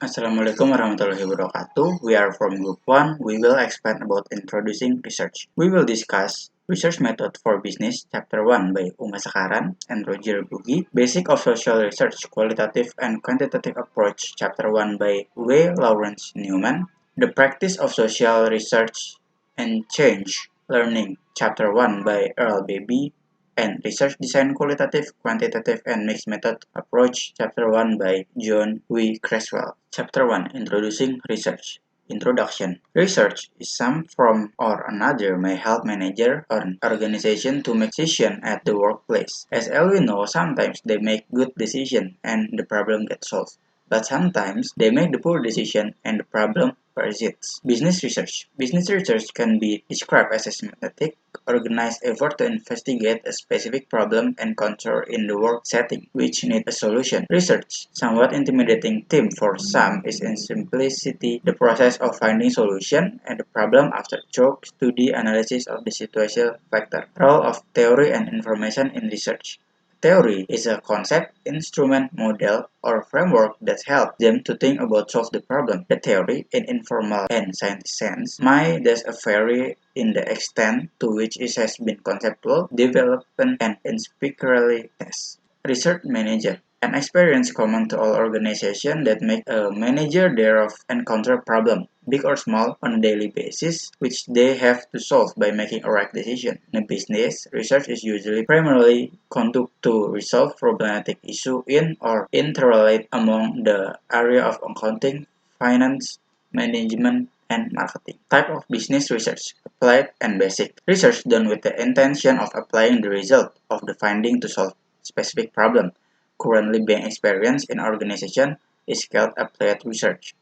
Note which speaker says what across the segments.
Speaker 1: Assalamualaikum warahmatullahi wabarakatuh. We are from Group 1. We will explain about introducing research. We will discuss Research Method for Business, Chapter 1 by Uma Sakaran and Roger Bugi. Basic of Social Research, Qualitative and Quantitative Approach, Chapter 1 by W. Lawrence Newman. The Practice of Social Research and Change Learning, Chapter 1 by Earl BAB. And Research Design Qualitative, Quantitative, and Mixed Method Approach, Chapter 1 by John W. Creswell. Chapter 1 Introducing Research. Introduction. Research is some form or another may help manager or an organization to make decisions at the workplace. As all we know, sometimes they make good decisions and the problem gets solved. But sometimes they make the poor decision and the problem persists. Business research. Business research can be described as a systematic, organized effort to investigate a specific problem and concern in the work setting, which need a solution. Research, somewhat intimidating theme for some, is in simplicity the process of finding solution and the problem after thorough study analysis of the situational factor. Role of theory and information in research. Theory is a concept, instrument, model, or framework that helps them to think about solve the problem. The theory, in informal and scientific sense, might thus vary in the extent to which it has been conceptual, development, and empirically tested. Research manager. An experience common to all organizations that make a manager thereof encounter problem, big or small, on a daily basis, which they have to solve by making a right decision. In a business, research is usually primarily conducted to resolve problematic issues in or interrelate among the area of accounting, finance, management, and marketing. Type of business research: applied and basic. Research done with the intention of applying the result of the finding to solve specific problem currently being experienced in organization is called applied research.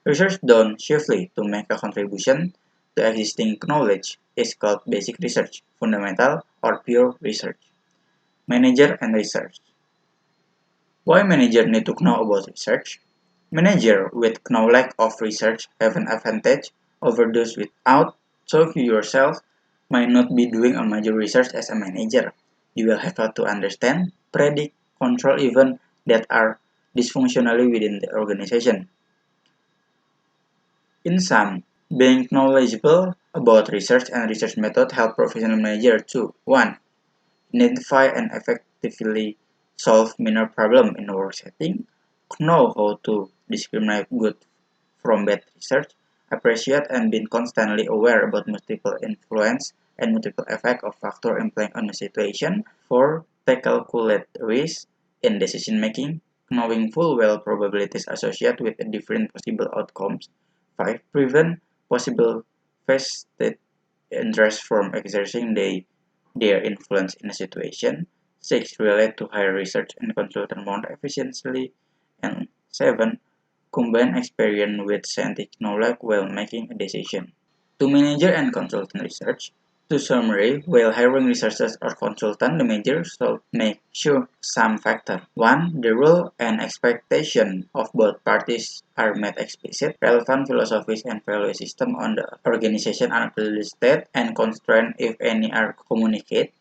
Speaker 1: Research done chiefly to make a contribution to existing knowledge is called basic research, fundamental or pure research. Manager and research. Why manager need to know about research? Manager with knowledge of research have an advantage over those without, so you yourself might not be doing a major research as a manager. You will have to understand, predict, control events that are dysfunctionally within the organization. In sum, being knowledgeable about research and research method help professional manager to 1. Identify and effectively solve minor problems in a work setting, know how to discriminate good from bad research, appreciate and be constantly aware about multiple influence and multiple effect of factor implying on a situation. 4. Calculate risk in decision making, knowing full well probabilities associated with different possible outcomes. 5. Prevent possible vested interest from exerting their influence in a situation. 6. Relate to higher research and consultant more efficiently. And 7. Combine experience with scientific knowledge while making a decision. To manager and consultant research. To summary, while hiring researchers or consultant, the manager should make sure some factors. 1. The role and expectation of both parties are made explicit. Relevant philosophies and value system on the organization are clearly stated and constrained if any are communicated.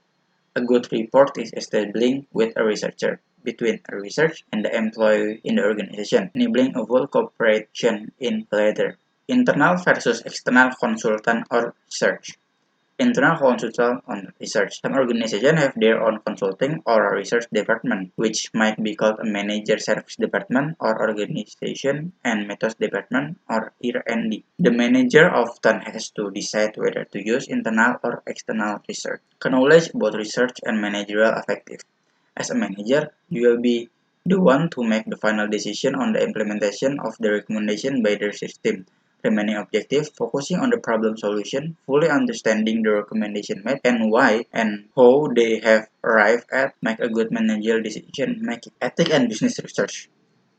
Speaker 1: A good rapport is established with a researcher, between a research and the employee in the organization, enabling a full cooperation in latter. Internal versus external consultant or research. Internal consultant on research. Some organizations have their own consulting or research department, which might be called a manager service department or organization and methods department or R&D. The manager often has to decide whether to use internal or external research. Knowledge about research and managerial effective. As a manager, you will be the one to make the final decision on the implementation of the recommendation by the research team, remaining objective, focusing on the problem solution, fully understanding the recommendation made and why and how they have arrived at, make a good managerial decision making. Ethic and business research.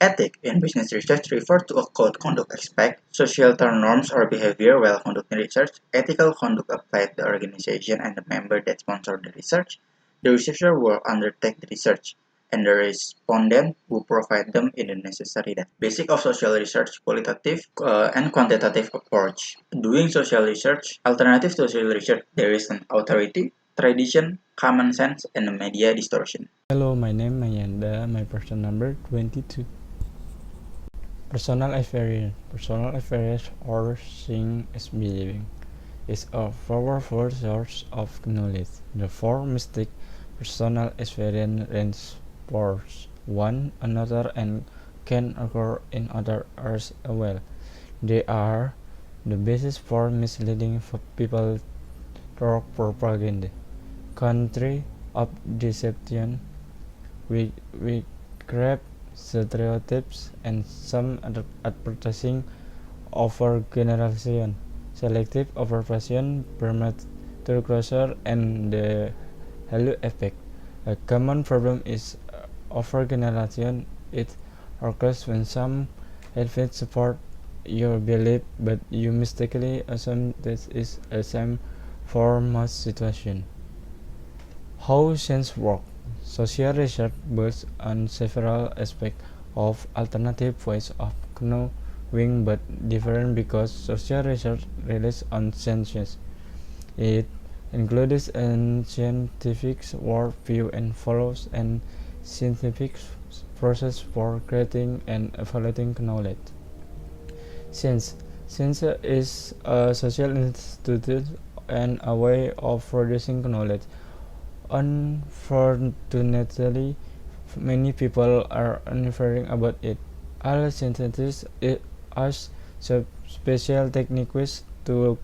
Speaker 1: Ethic in business research refer to a code conduct aspect, societal norms or behavior while conducting research. Ethical conduct applied to the organization and the member that sponsor the research. The researcher will undertake the research, and the respondent will provide them in the necessary data. Basic of social research, qualitative and quantitative approach. Doing social research, alternative to social research, there is an authority, tradition, common sense, and a media distortion.
Speaker 2: Hello, my name is Mayanda, my person number 22. Personal experience. Personal experience, or seeing as believing, is a powerful source of knowledge. The four mystic personal experience reinforce one another and can occur in others as well. They are the basis for misleading people through propaganda. Country of deception, we grab stereotypes and some advertising overgeneralization, selective observation, permaculture, and the halo effect. A common problem is overgeneralization. It occurs when some evidence support your belief, but you mistakenly assume this is the same for most situations. How science works. Social research builds on several aspects of alternative ways of knowing, but different because social research relies on sciences. It includes a scientific worldview and follows a scientific process for creating and evaluating knowledge. Science. Science is a social institute and a way of producing knowledge. Unfortunately, many people are unaware about it. All scientists use special techniques to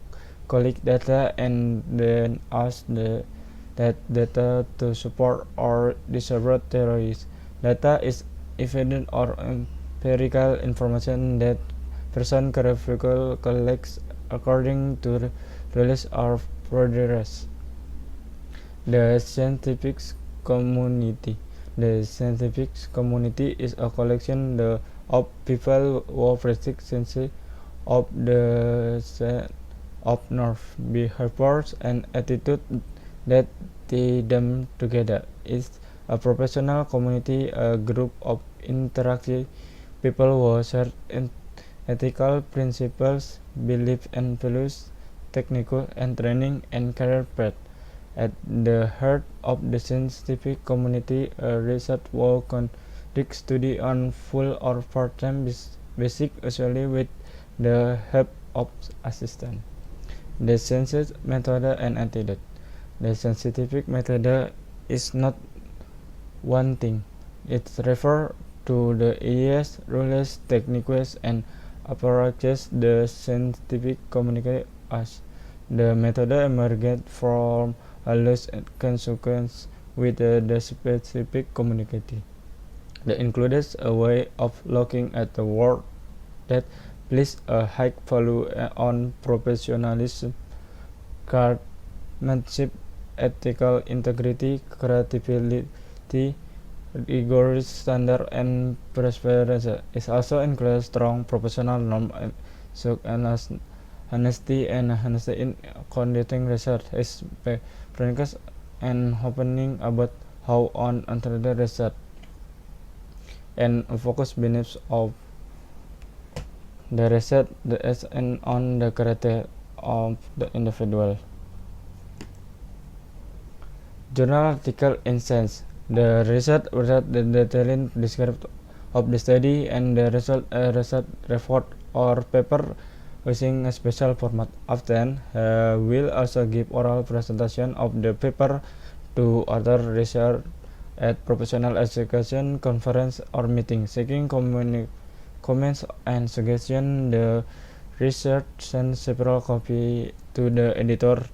Speaker 2: collect data and then use that data to support or disprove theories. Data is evident or empirical information that person carefully collects according to rules or procedures. The scientific community. The scientific community is a collection of people who practice science of the of north behaviors and attitudes that tie them together. It's a professional community, a group of interactive people who share ethical principles, beliefs and values, technical and training and career path. At the heart of the scientific community, a research will conduct study on full or part-time basis, usually with the help of assistant. The scientific method and antidote. The scientific method is not one thing. It refers to the ideas, rules, techniques, and approaches the scientific community as. The method emerged from a loose consequence with the specific community. That includes a way of looking at the world that places a high value on professionalism, craftsmanship, ethical integrity, creativity, rigorous standard, and perseverance. It also includes strong professional norms, such as honesty and honesty in conducting research. Is frankness and opening about how on untitled research and focus benefits of the research and on the character of the individual. Journal article in Science. The research the detailed description of the study and the result research report or paper using a special format. Often will also give oral presentation of the paper to other research at professional education conference or meeting, seeking comments and suggestions. The research sends several copies to the editor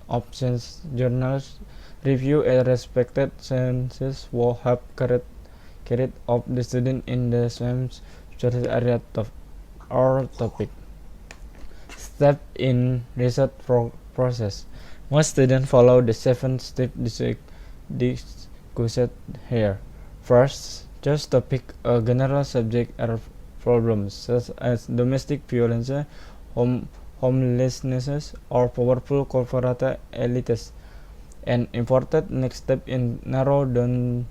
Speaker 2: of science journals. Review and respected sciences will help carried of the student in the same area or topic. Step in research process. Most students follow the 7 step discussed here. First, choose to pick a general subject or problems such as domestic violence, homelessness, or powerful corporate elites. An important next step in narrow down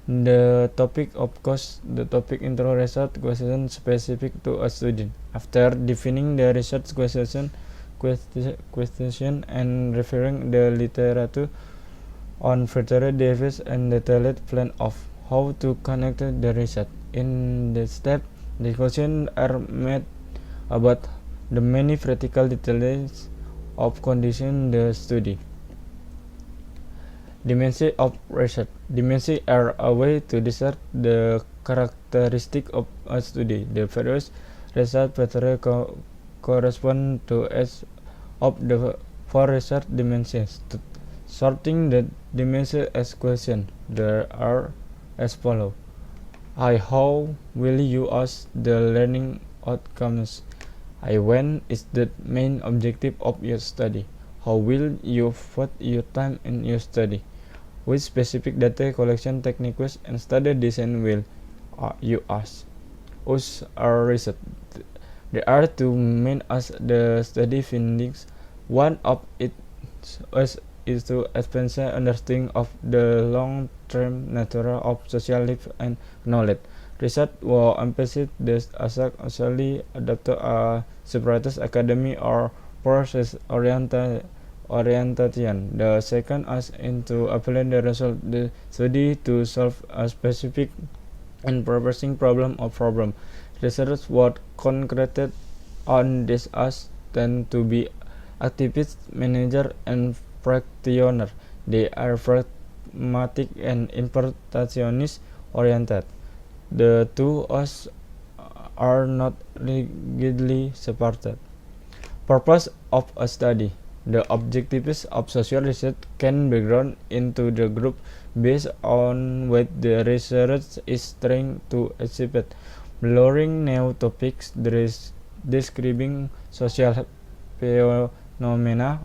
Speaker 2: the topic. Of course, the topic intro research question specific to a student. After defining the research question and referring the literature on further device and detailed plan of how to connect the research. In the step, Discussions are made about the many practical details of condition the study. Dimensions of research. Dimensions are a way to describe the characteristic of a study. The various research methods correspond to each of the four research dimensions. Sorting the dimensions as questions, there are as follows. How will you ask the learning outcomes? When is the main objective of your study? How will you put your time in your study? Which specific data collection techniques and study design will you ask? Us are research. There are two main as the study findings. One of it is to advance understanding of the long-term nature of social life and knowledge. Research will emphasize this as actually adapted a separatist academy or process-oriented orientation. The second is into applying the result of the study to solve a specific and proposing problem or problem. Researchers what concreted on this as tend to be activist, manager, and practitioner. They are pragmatic and interpretationist oriented. The two us are not rigidly separated. Purpose of a study. The objectives of social research can be grouped into the group based on what the research is trying to achieve. Blurring new topics, describing social phenomena,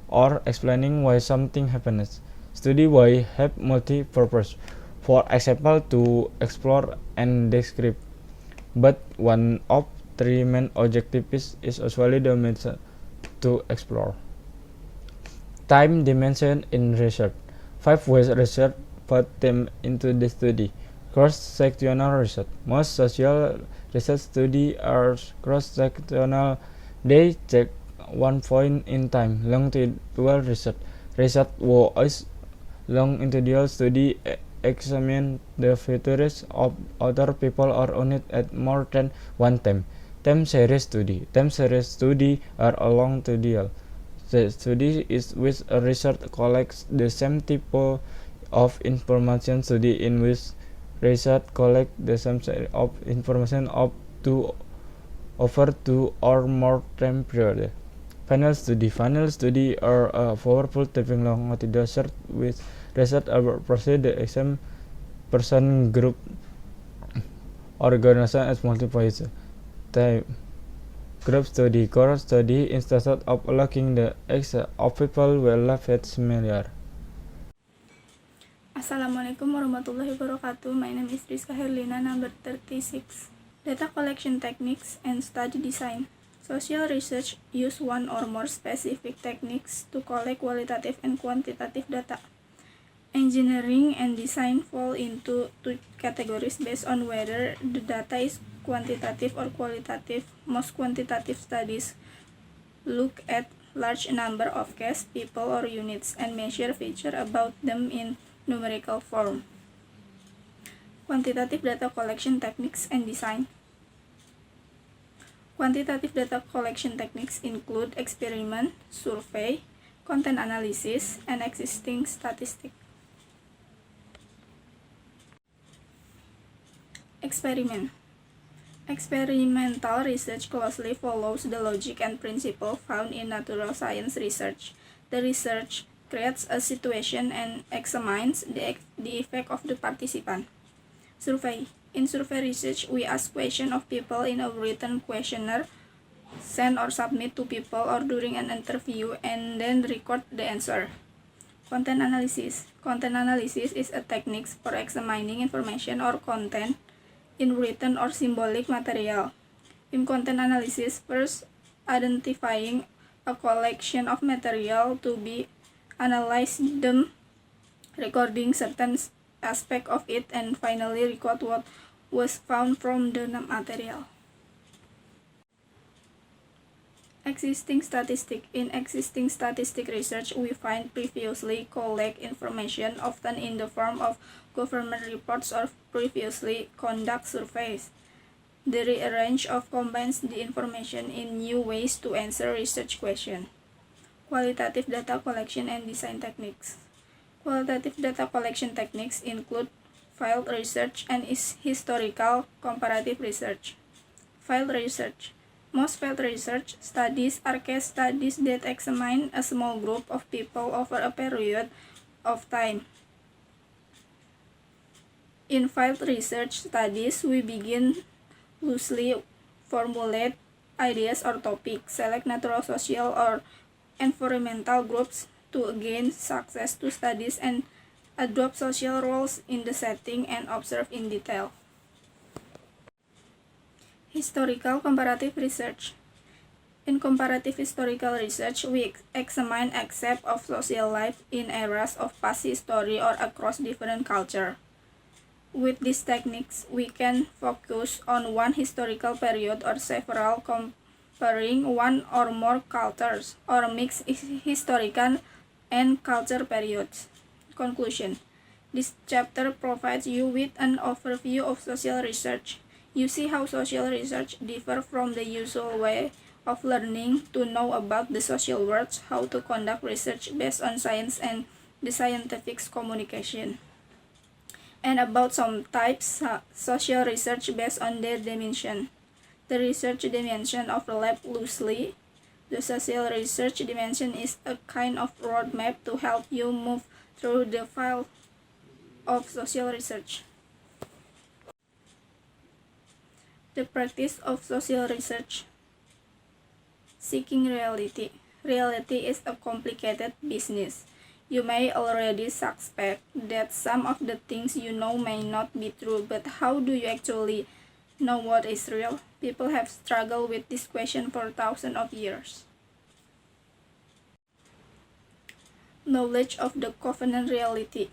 Speaker 2: or explaining why something happens. Study why have multi-purpose. For example, to explore and describe. But one of three main objectives is usually the method to explore. Time dimension in research. 5 ways research put them into the study. Cross-sectional research. Most social research studies are cross-sectional. They check one point in time. Longitudinal research. Research was longitudinal study examine the features of other people or unit at more than one time. Time series study. Time series study are longitudinal. The study is which a research collects the same type of information study in which research collects the same set of information up to over 2 or more time period. Final study. Final study are a powerful typing longitudinal search with research about proceed the exam person group organization as multiple type. Group study. Cohort study instead of looking the X of people will left it similar.
Speaker 3: Assalamualaikum warahmatullahi wabarakatuh. My name is Rizka Herlina, number 36. Data collection techniques and study design. Social research use one or more specific techniques to collect qualitative and quantitative data. Engineering and design fall into two categories based on whether the data is quantitative or qualitative. Most quantitative studies look at large number of cases, people, or units and measure features about them in numerical form. Quantitative data collection techniques and design. Quantitative data collection techniques include experiment, survey, content analysis, and existing statistics. Experiment. Experimental research closely follows the logic and principle found in natural science research. The research creates a situation and examines the effect of the participant. Survey. In survey research, we ask questions of people in a written questionnaire, send or submit to people or during an interview, and then record the answer. Content analysis. Content analysis is a technique for examining information or content in written or symbolic material. In content analysis, first identifying a collection of material to be analyzed, them recording certain aspect of it, and finally record what was found from the material. Existing statistic. In existing statistic research, we find previously collect information often in the form of government reports or previously conduct surveys. The rearrange of combines the information in new ways to answer research questions. Qualitative data collection and design techniques. Qualitative data collection techniques include field research and historical comparative research. Field research. Most field research studies are case studies that examine a small group of people over a period of time. In field research studies, we begin loosely formulate ideas or topics, select natural, social, or environmental groups to gain success to studies, and adopt social roles in the setting and observe in detail. Historical comparative research. In comparative historical research, we examine aspects of social life in eras of past history or across different cultures. With these techniques, we can focus on one historical period or several, comparing one or more cultures, or mixed historical and culture periods. Conclusion. This chapter provides you with an overview of social research. You see how social research differs from the usual way of learning to know about the social world, how to conduct research based on science and the scientific communication, and about some types social research based on their dimension. The research dimension overlap loosely. The social research dimension is a kind of roadmap to help you move through the field of social research. The practice of social research. Seeking reality. Reality is a complicated business. You may already suspect that some of the things you know may not be true, but how do you actually know what is real? People have struggled with this question for thousands of years. Knowledge of the covenant reality.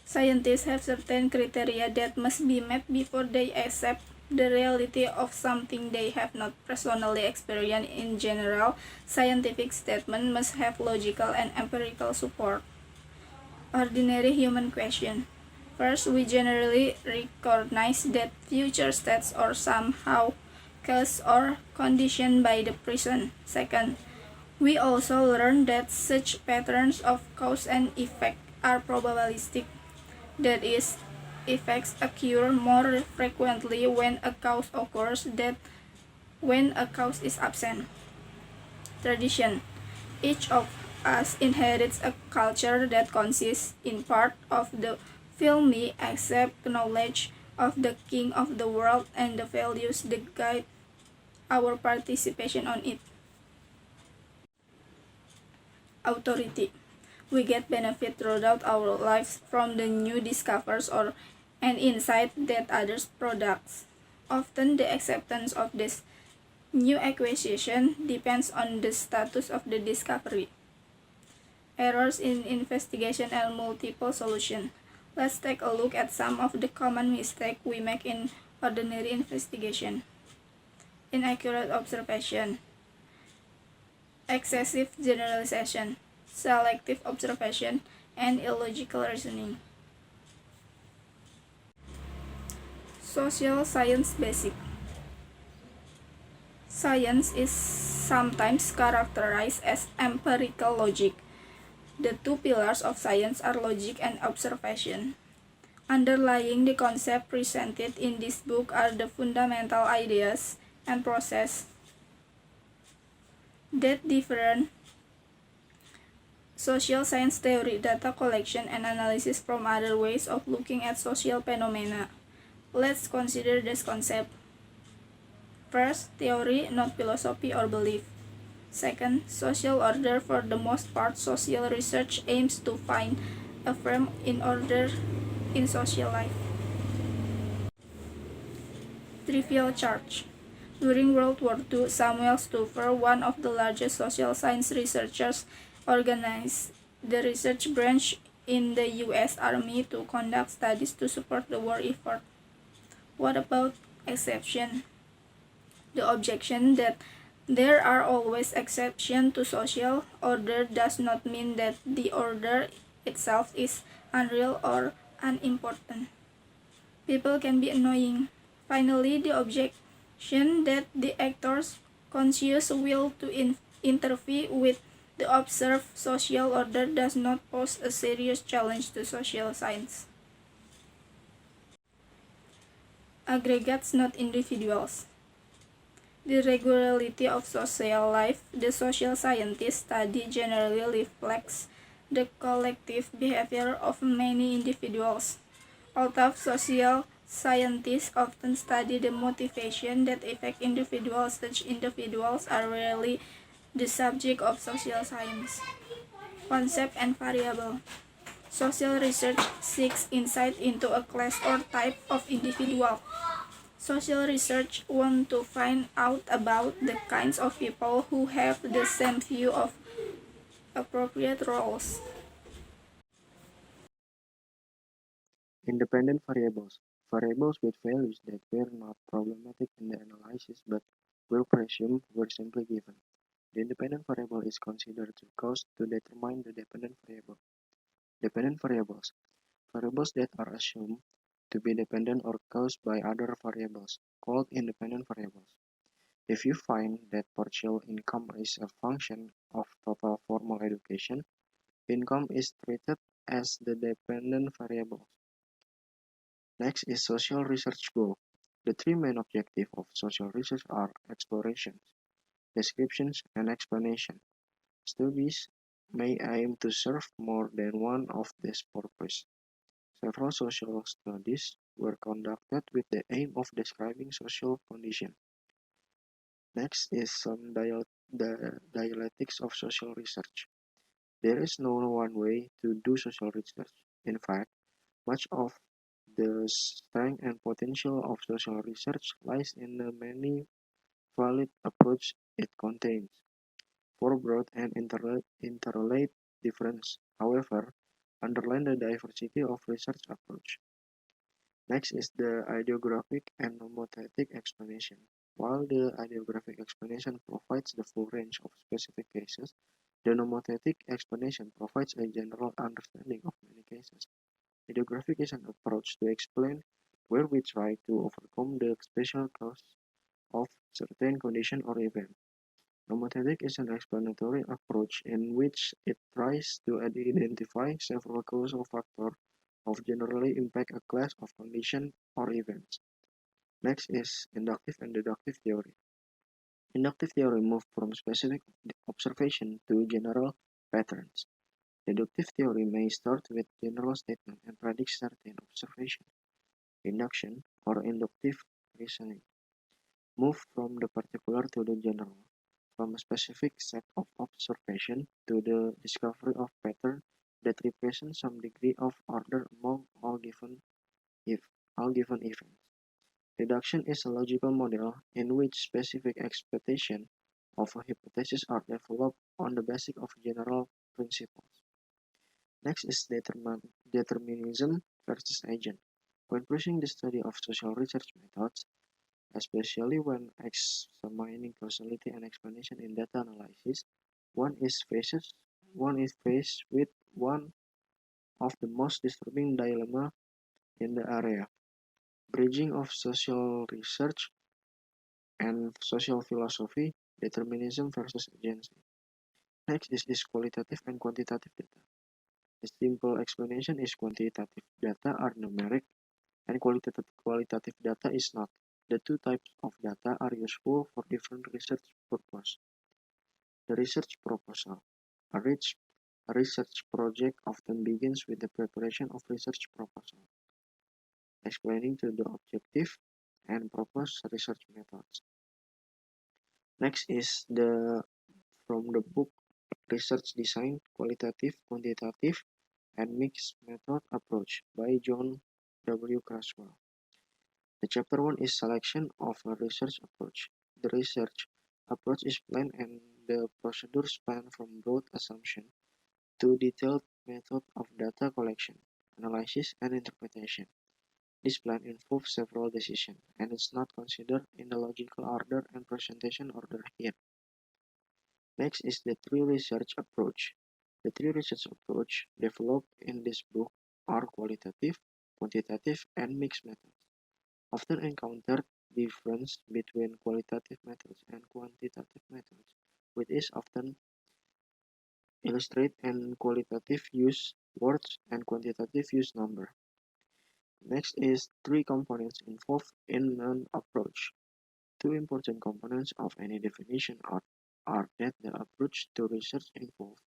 Speaker 3: Scientists have certain criteria that must be met before they accept the reality of something they have not personally experienced. In general, scientific statements must have logical and empirical support. Ordinary human question. First, we generally recognize that future states are somehow caused or conditioned by the present. Second, we also learn that such patterns of cause and effect are probabilistic. That is, effects occur more frequently when a cause occurs than when a cause is absent. Tradition. Each of us inherits a culture that consists in part of the filmy accept knowledge of the king of the world and the values that guide our participation on it. Authority. We get benefit throughout our lives from the new discoveries or an insight that others products. Often the acceptance of this new acquisition depends on the status of the discovery. Errors in investigation and multiple solutions. Let's take a look at some of the common mistakes we make in ordinary investigation. Inaccurate observation, excessive generalization, selective observation, and illogical reasoning. Social science basic. Science is sometimes characterized as empirical logic. The two pillars of science are logic and observation. Underlying the concept presented in this book are the fundamental ideas and process that different social science theory, data collection, and analysis from other ways of looking at social phenomena. Let's consider this concept. First, theory, not philosophy or belief. Second, social order. For the most part, social research aims to find a firm in order in social life. Trivial charge. During World War II, Samuel Stover, one of the largest social science researchers, organized the research branch in the U.S. Army to conduct studies to support the war effort. What about exception? The objection that there are always exceptions to social order does not mean that the order itself is unreal or unimportant. People can be annoying. Finally, the objection that the actor's conscious will to interfere with the observed social order does not pose a serious challenge to social science. Aggregates, not individuals. The regularity of social life the social scientists study generally reflects the collective behavior of many individuals. Although social scientists often study the motivation that affect individuals, such individuals are rarely the subject of social science. Concept and variable. Social research seeks insight into a class or type of individual. Social research wants to find out about the kinds of people who have the same view of appropriate roles.
Speaker 4: Independent variables. Variables with values that were not problematic in the analysis but were presumed were simply given. The independent variable is considered to cause to determine the dependent variable. Dependent variables. Variables that are assumed to be dependent or caused by other variables, called independent variables. If you find that partial income is a function of total formal education, income is treated as the dependent variable. Next is social research goal. The three main objectives of social research are explorations, descriptions, and explanation. Studies may aim to serve more than one of these purposes. Several social studies were conducted with the aim of describing social conditions. Next is some the dialectics of social research. There is no one way to do social research. In fact, much of the strength and potential of social research lies in the many valid approaches it contains. Four broad and interrelated differences, however, underline the diversity of research approach. Next is the ideographic and pneumothetic explanation. While the ideographic explanation provides the full range of specific cases, the pneumothetic explanation provides a general understanding of many cases. Ideographic is an approach to explain where we try to overcome the special cause of certain condition or event. Pneumothetic is an explanatory approach in which it tries to identify several causal factors of generally impact a class of conditions or events. Next is inductive and deductive theory. Inductive theory moves from specific observation to general patterns. Deductive theory may start with general statement and predict certain observation. Induction, or inductive reasoning, move from the particular to the general, from a specific set of observation to the discovery of pattern that represent some degree of order among all given events. Deduction is a logical model in which specific expectations of a hypothesis are developed on the basis of general principles. Next is determinism versus agent. When pursuing the study of social research methods, especially when examining causality and explanation in data analysis, one is faced with one of the most disturbing dilemma in the area: bridging of social research and social philosophy, determinism versus agency. Next is qualitative and quantitative data. The simple explanation is quantitative data are numeric and qualitative data is not. The two types of data are useful for different research purposes. The research proposal. A research project often begins with the preparation of research proposal, explaining to the objective and proposed research methods. Next is from the book Research Design, Qualitative, Quantitative, and Mixed Method Approach by John W. Creswell. The chapter 1 is selection of a research approach. The research approach is planned and the procedure span from broad assumption to detailed method of data collection, analysis, and interpretation. This plan involves several decisions and is not considered in the logical order and presentation order here. Next is the tree research approach. The tree research approach developed in this book are qualitative, quantitative, and mixed methods. often encounter difference between qualitative methods and quantitative methods, which is often illustrated and qualitative use words and quantitative use number. Next is three components involved in an approach. Two important components of any definition are that the approach to research involves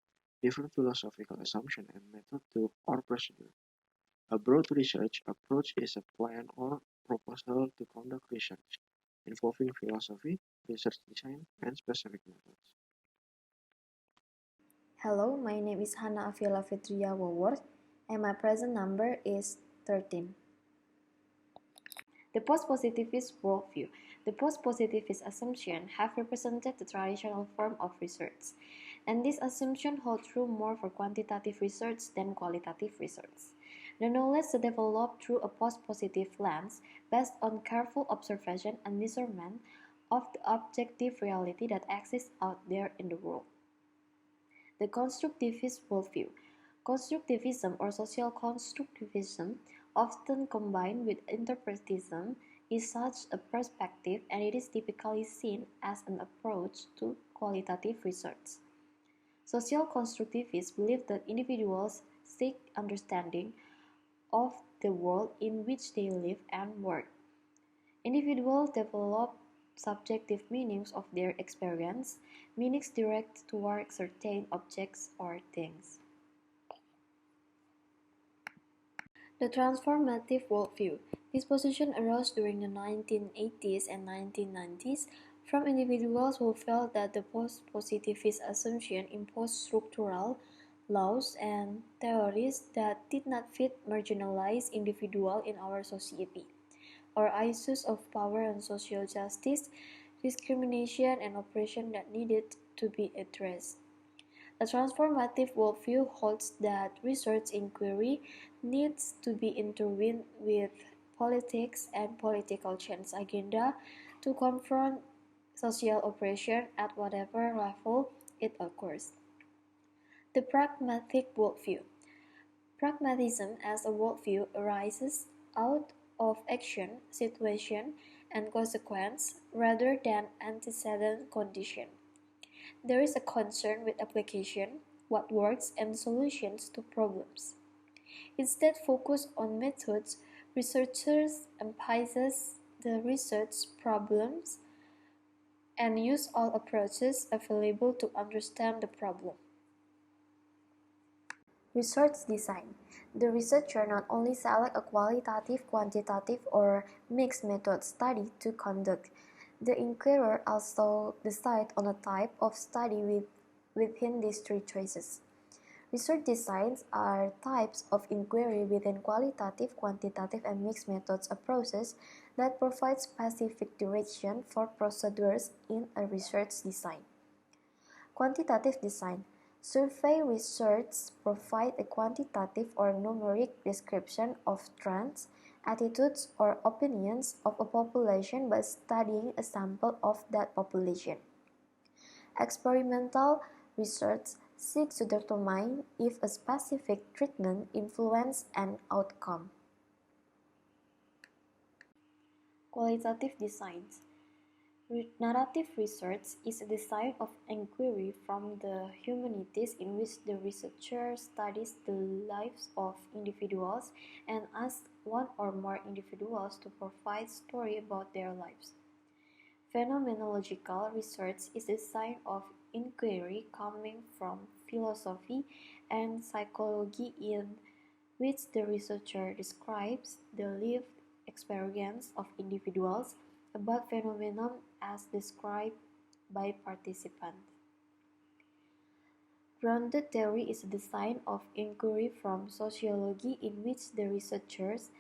Speaker 4: different philosophical assumption and method to or procedure. A broad research approach is a plan or proposal to conduct research involving philosophy, research design, and specific methods.
Speaker 5: Hello, my name is Hannah Avila Fitria Woworth, and my present number is 13. The post-positivist worldview. The post-positivist assumptions have represented the traditional form of research, and this assumption holds true more for quantitative research than qualitative research. The knowledge developed through a post-positive lens, based on careful observation and discernment of the objective reality that exists out there in the world. The Constructivist worldview. Constructivism or social constructivism, often combined with interpretism, is such a perspective, and it is typically seen as an approach to qualitative research. Social constructivists believe that individuals seek understanding of the world in which they live and work. Individuals develop subjective meanings of their experience, meanings directed toward certain objects or things. The transformative worldview. This position arose during the 1980s and 1990s from individuals who felt that the post-positivist assumption imposed structural laws and theories that did not fit marginalized individuals in our society, or issues of power and social justice, discrimination, and oppression that needed to be addressed. A transformative worldview holds that research inquiry needs to be intertwined with politics and political change agenda to confront social oppression at whatever level it occurs. The pragmatic worldview. Pragmatism as a worldview arises out of action, situation, and consequence rather than antecedent condition. There is a concern with application, what works, and solutions to problems. Instead, focus on methods. Researchers emphasize the research problems and use all approaches available to understand the problem. Research design. The researcher not only select a qualitative, quantitative, or mixed method study to conduct. The inquirer also decides on a type of study within these three choices. Research designs are types of inquiry within qualitative, quantitative, and mixed methods approaches that provide specific direction for procedures in a research design. Quantitative design. Survey research provides a quantitative or numeric description of trends, attitudes, or opinions of a population by studying a sample of that population. Experimental research seeks to determine if a specific treatment influences an outcome. Qualitative designs. Narrative research is a design of inquiry from the humanities in which the researcher studies the lives of individuals and asks one or more individuals to provide story about their lives. Phenomenological research is a design of inquiry coming from philosophy and psychology in which the researcher describes the lived experience of individuals about phenomena as described by participants. Grounded theory is a design of inquiry from sociology in which the researchers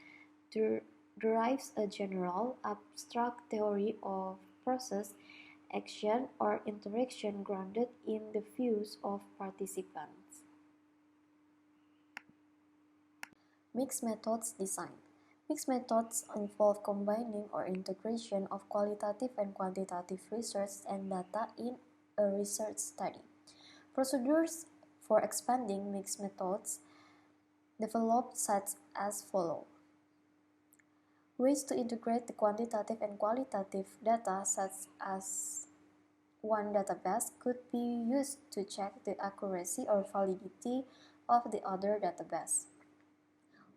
Speaker 5: derives a general, abstract theory of process, action, or interaction grounded in the views of participants. Mixed methods design. Mixed methods involve combining or integration of qualitative and quantitative research and data in a research study. Procedures for expanding mixed methods developed such as follow. Ways to integrate the quantitative and qualitative data such as one database could be used to check the accuracy or validity of the other database.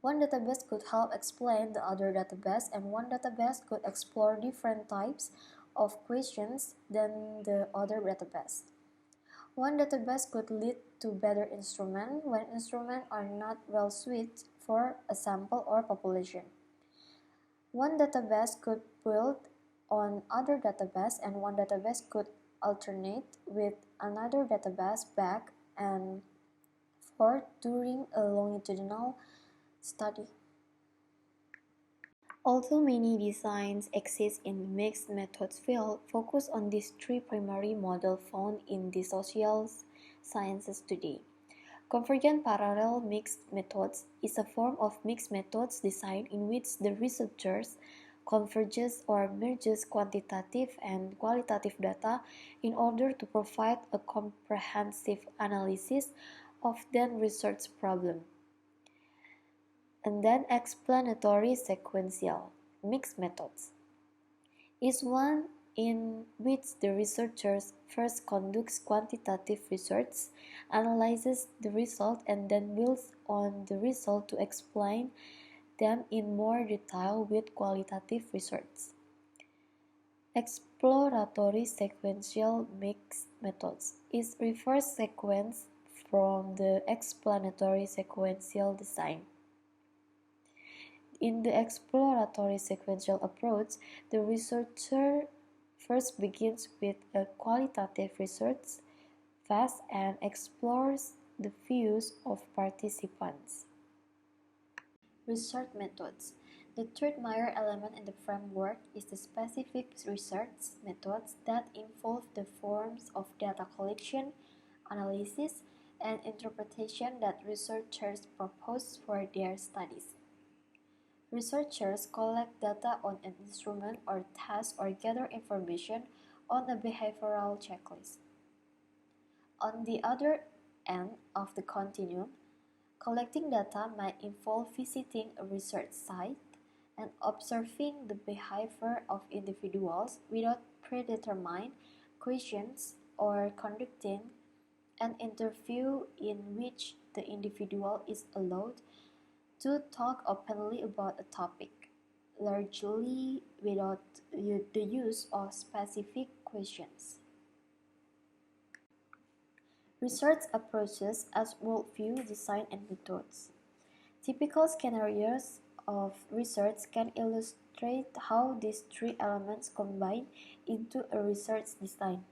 Speaker 5: One database could help explain the other database, and one database could explore different types of questions than the other database. One database could lead to better instruments when instruments are not well suited for a sample or population. One database could build on other database, and one database could alternate with another database back and forth during a longitudinal study. Although many designs exist in the mixed methods field, focus on these three primary models found in the social sciences today. Convergent parallel mixed methods is a form of mixed methods design in which the researchers converges or merges quantitative and qualitative data in order to provide a comprehensive analysis of the research problem. And then explanatory sequential mixed methods is one in which the researchers first conducts quantitative research, analyzes the result, and then builds on the result to explain them in more detail with qualitative research. Exploratory sequential mixed methods is reverse sequence from the explanatory sequential design. In the exploratory sequential approach, the researcher first begins with a qualitative research phase and explores the views of participants. Research methods. The third major element in the framework is the specific research methods that involve the forms of data collection, analysis, and interpretation that researchers propose for their studies. Researchers collect data on an instrument or task or gather information on a behavioral checklist. On the other end of the continuum, collecting data might involve visiting a research site and observing the behavior of individuals without predetermined questions or conducting an interview in which the individual is allowed to talk openly about a topic, largely without the use of specific questions. Research approaches as worldview, design, and methods. Typical scenarios of research can illustrate how these three elements combine into a research design.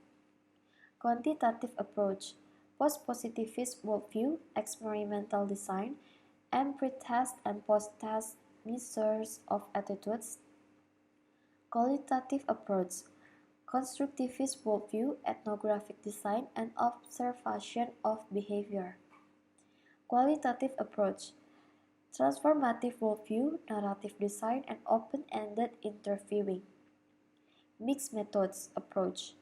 Speaker 5: Quantitative approach, post-positivist worldview, experimental design, and pre-test and post-test measures of attitudes. Qualitative approach, constructivist worldview, ethnographic design, and observation of behavior. Qualitative approach, transformative worldview, narrative design, and open-ended interviewing. Mixed methods approach,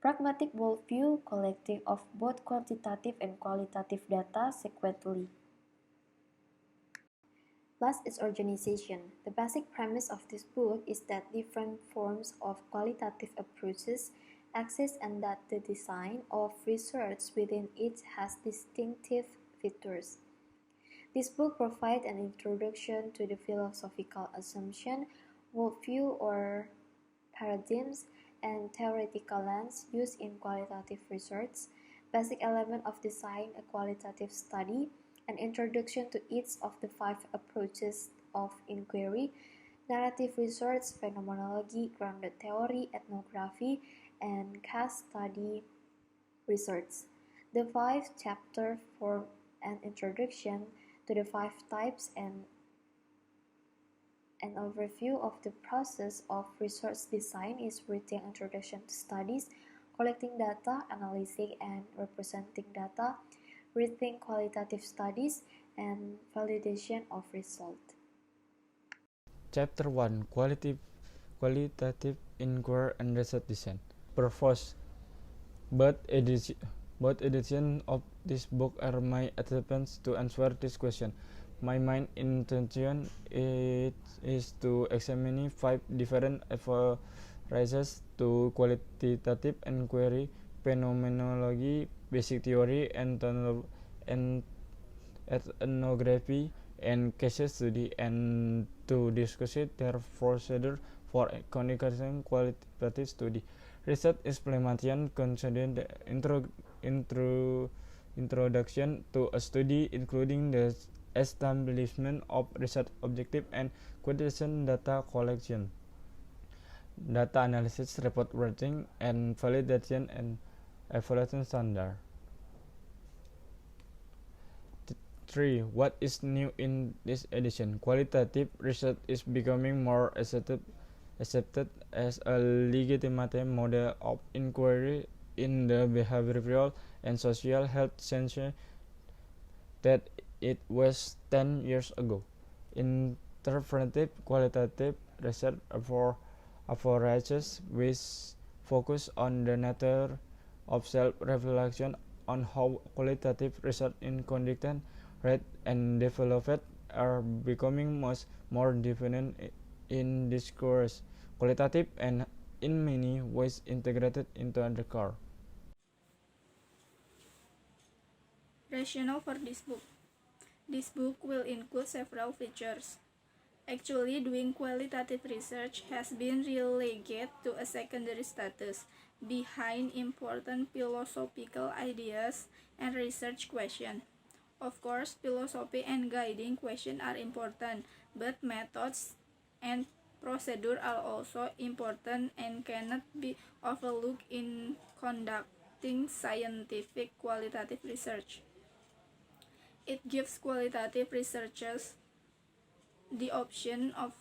Speaker 5: pragmatic worldview, collecting of both quantitative and qualitative data sequentially. Last is organization. The basic premise of this book is that different forms of qualitative approaches exist and that the design of research within each has distinctive features. This book provides an introduction to the philosophical assumption, worldview or paradigms, and theoretical lens used in qualitative research, basic element of design a qualitative study, an introduction to each of the 5 approaches of inquiry, narrative research, phenomenology, grounded theory, ethnography, and case study research. The 5 chapters form an introduction to the 5 types and an overview of the process of research design is reading introduction to studies, collecting data, analyzing and representing data, reading qualitative studies, and validation of result.
Speaker 2: Chapter 1 Qualitative Inquiry and Research Design. Purpose. Both editions of this book are my attempts to answer this question. My main intention is to examine 5 different approaches to qualitative inquiry, phenomenology, basic theory, and ethnography, and case study, and to discuss their procedure for conducting qualitative study. Research Explanation considered the introduction to a study, including the establishment of research objective and quantitative data collection, data analysis, report writing, and validation and evaluation standard. 3. What is new in this edition? Qualitative research is becoming more accepted as a legitimate model of inquiry in the behavioral and social health sciences that it was 10 years ago. Interpretive qualitative research approaches which focus on the nature of self-reflection on how qualitative research in conducted, read, and developed are becoming more dominant in discourse. Qualitative and in many ways integrated into the core.
Speaker 3: Rationale for this book. This book will include several features. Actually, doing qualitative research has been relegated to a secondary status, behind important philosophical ideas and research questions. Of course, philosophy and guiding questions are important, but methods and procedure are also important and cannot be overlooked in conducting scientific qualitative research. It gives qualitative researchers the option of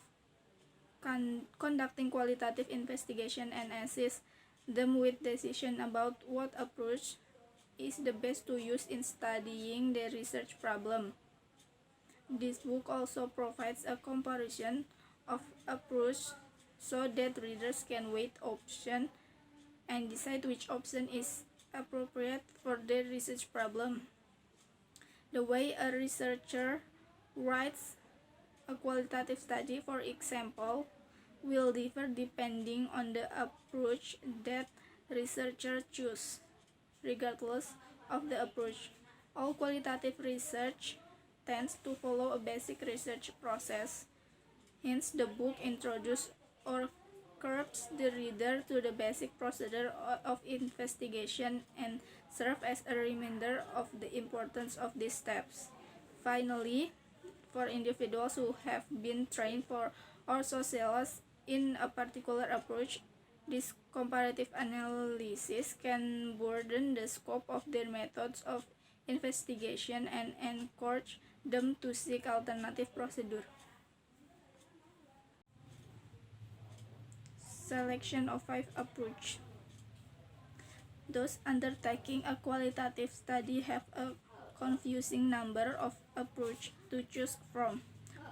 Speaker 3: conducting qualitative investigation and assist them with decision about what approach is the best to use in studying the research problem. This book also provides a comparison of approach so that readers can weigh options and decide which option is appropriate for their research problem. The way a researcher writes a qualitative study, for example, will differ depending on the approach that researchers choose. Regardless of the approach, all qualitative research tends to follow a basic research process. Hence, the book introduces or curbs the reader to the basic procedure of investigation and serve as a reminder of the importance of these steps. Finally, for individuals who have been trained for or socialized in a particular approach, this comparative analysis can broaden the scope of their methods of investigation and encourage them to seek alternative procedure. Selection of 5 approaches. Those undertaking a qualitative study have a confusing number of approaches to choose from.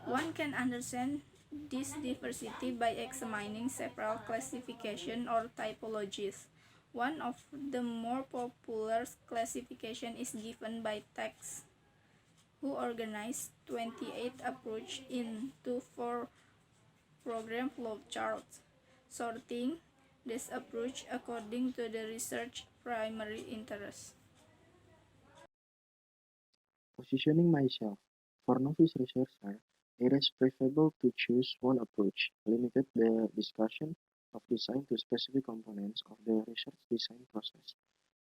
Speaker 3: One can understand this diversity by examining several classifications or typologies. One of the more popular classifications is given by Text, who organized 28 approaches into 4 program flowcharts, sorting this approach according to the research primary interest.
Speaker 4: Positioning myself. For novice researcher, it is preferable to choose one approach, limit the discussion of design to specific components of the research design process,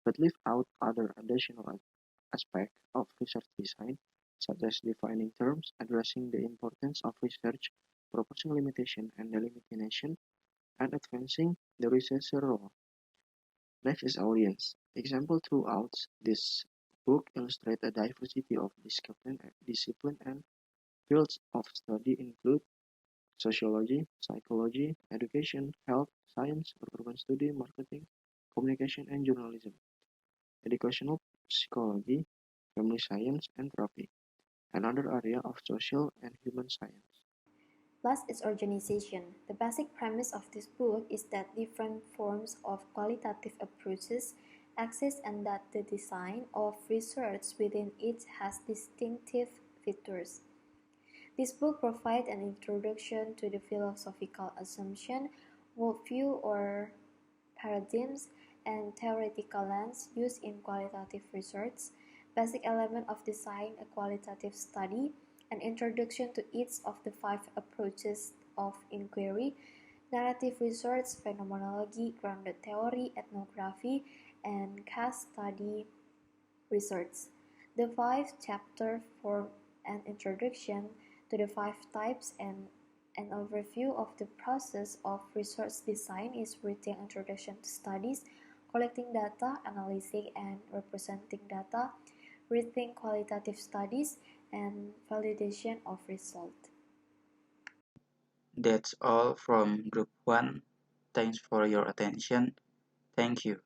Speaker 4: but leave out other additional aspects of research design, such as defining terms, addressing the importance of research, proposing limitation and delimitation, and advancing the researcher role. Next is audience. Example throughout this book illustrate a diversity of discipline and fields of study include sociology, psychology, education, health, science, urban study, marketing, communication, and journalism, educational psychology, family science, and therapy, another area of social and human science.
Speaker 5: Last is organization. The basic premise of this book is that different forms of qualitative approaches exist and that the design of research within each has distinctive features. This book provides an introduction to the philosophical assumption, worldview or paradigms, and theoretical lens used in qualitative research, basic element of design a qualitative study, an introduction to each of the 5 approaches of inquiry, narrative research, phenomenology, grounded theory, ethnography, and case study research. The 5 chapters form an introduction to the 5 types and an overview of the process of research design is written introduction to studies, collecting data, analyzing and representing data, writing qualitative studies, and validation of results.
Speaker 1: That's all from Group 1. Thanks for your attention. Thank you.